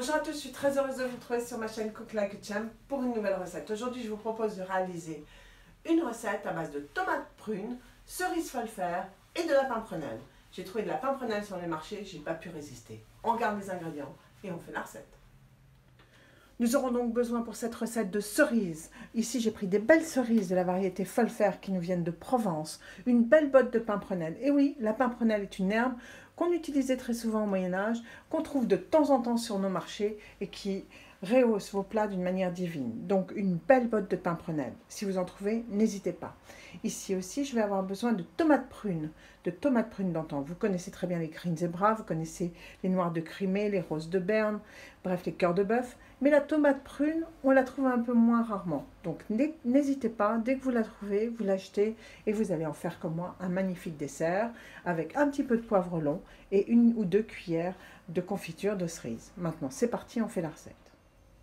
Bonjour à tous, je suis très heureuse de vous retrouver sur ma chaîne Cook Like a Champ pour une nouvelle recette. Aujourd'hui, je vous propose de réaliser une recette à base de tomates prunes, cerises folles et de la pimprenelle. J'ai trouvé de la pimprenelle sur les marchés, j'ai pas pu résister. On regarde les ingrédients et on fait la recette. Nous aurons donc besoin pour cette recette de cerises. Ici, j'ai pris des belles cerises de la variété folles qui nous viennent de Provence. Une belle botte de pimprenelle. Et oui, la pimprenelle est une herbe qu'on utilisait très souvent au Moyen-Âge, qu'on trouve de temps en temps sur nos marchés et qui rehausse vos plats d'une manière divine. Donc, une belle botte de pimprenelle. Si vous en trouvez, n'hésitez pas. Ici aussi, je vais avoir besoin de tomates prunes d'antan. Vous connaissez très bien les Green Zebra, vous connaissez les noirs de Crimée, les roses de Berne, bref, les cœurs de bœuf. Mais la tomate prune, on la trouve un peu moins rarement. Donc n'hésitez pas, dès que vous la trouvez, vous l'achetez et vous allez en faire comme moi un magnifique dessert avec un petit peu de poivre long et 1 ou 2 cuillères de confiture de cerise. Maintenant, c'est parti, on fait la recette.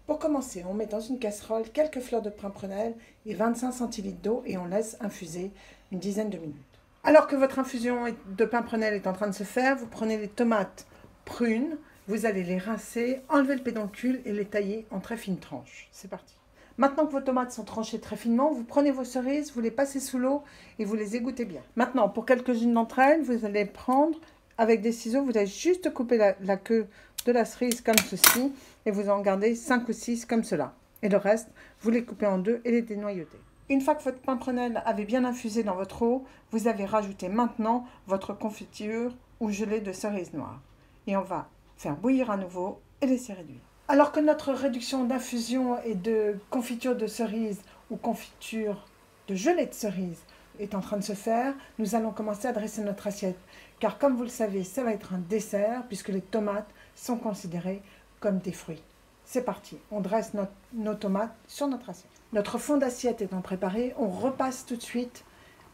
Pour commencer, on met dans une casserole quelques fleurs de pimprenelle et 25 centilitres d'eau et on laisse infuser une dizaine de minutes. Alors que votre infusion de pimprenelle est en train de se faire, vous prenez les tomates prunes, vous allez les rincer, enlever le pédoncule et les tailler en très fines tranches. C'est parti. Maintenant que vos tomates sont tranchées très finement, vous prenez vos cerises, vous les passez sous l'eau et vous les égouttez bien. Maintenant, pour quelques-unes d'entre elles, vous allez prendre avec des ciseaux, vous allez juste couper la queue de la cerise comme ceci et vous en gardez 5 ou 6 comme cela. Et le reste, vous les coupez en deux et les dénoyautez. Une fois que votre pimprenelle avait bien infusé dans votre eau, vous avez rajouté maintenant votre confiture ou gelée de cerises noires. Et on va faire bouillir à nouveau et laisser réduire. Alors que notre réduction d'infusion et de confiture de cerise ou confiture de gelée de cerise est en train de se faire, nous allons commencer à dresser notre assiette. Car comme vous le savez, ça va être un dessert puisque les tomates sont considérées comme des fruits. C'est parti, on dresse nos tomates sur notre assiette. Notre fond d'assiette étant préparé, on repasse tout de suite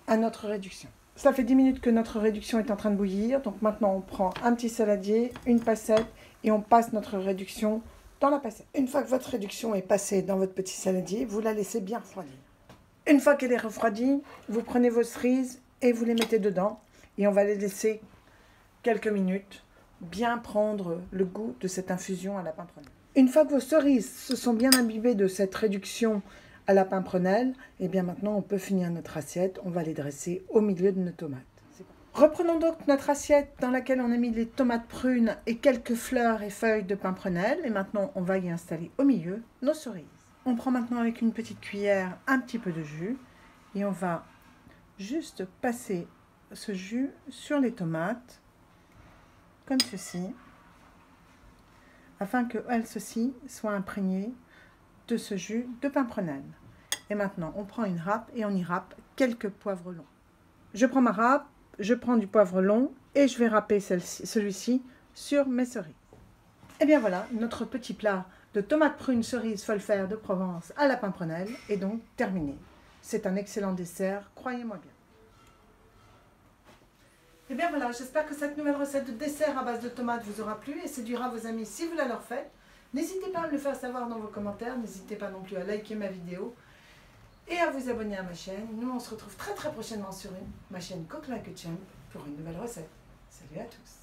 à notre réduction. Ça fait 10 minutes que notre réduction est en train de bouillir. Donc maintenant, on prend un petit saladier, une passette et on passe notre réduction dans la passette. Une fois que votre réduction est passée dans votre petit saladier, vous la laissez bien refroidir. Une fois qu'elle est refroidie, vous prenez vos cerises et vous les mettez dedans. Et on va les laisser quelques minutes bien prendre le goût de cette infusion à la pimprenelle. Une fois que vos cerises se sont bien imbibées de cette réduction à la pimprenelle, et bien maintenant on peut finir notre assiette, on va les dresser au milieu de nos tomates. Reprenons donc notre assiette dans laquelle on a mis les tomates prunes et quelques fleurs et feuilles de pimprenelle, et maintenant on va y installer au milieu nos cerises. On prend maintenant avec une petite cuillère un petit peu de jus, et on va juste passer ce jus sur les tomates, comme ceci, afin que ceci soit imprégné de ce jus de pimprenelle. Et maintenant, on prend une râpe et on y râpe quelques poivrons longs. Je prends ma râpe, je prends du poivre long et je vais râper celui-ci sur mes cerises. Et bien voilà, notre petit plat de tomates prunes cerises folles de Provence à la pimprenelle est donc terminé. C'est un excellent dessert, croyez-moi bien. Et bien voilà, j'espère que cette nouvelle recette de dessert à base de tomates vous aura plu et séduira vos amis si vous la leur faites. N'hésitez pas à me le faire savoir dans vos commentaires, n'hésitez pas non plus à liker ma vidéo et à vous abonner à ma chaîne. Nous, on se retrouve très prochainement sur ma chaîne Cook Like a Champ pour une nouvelle recette. Salut à tous!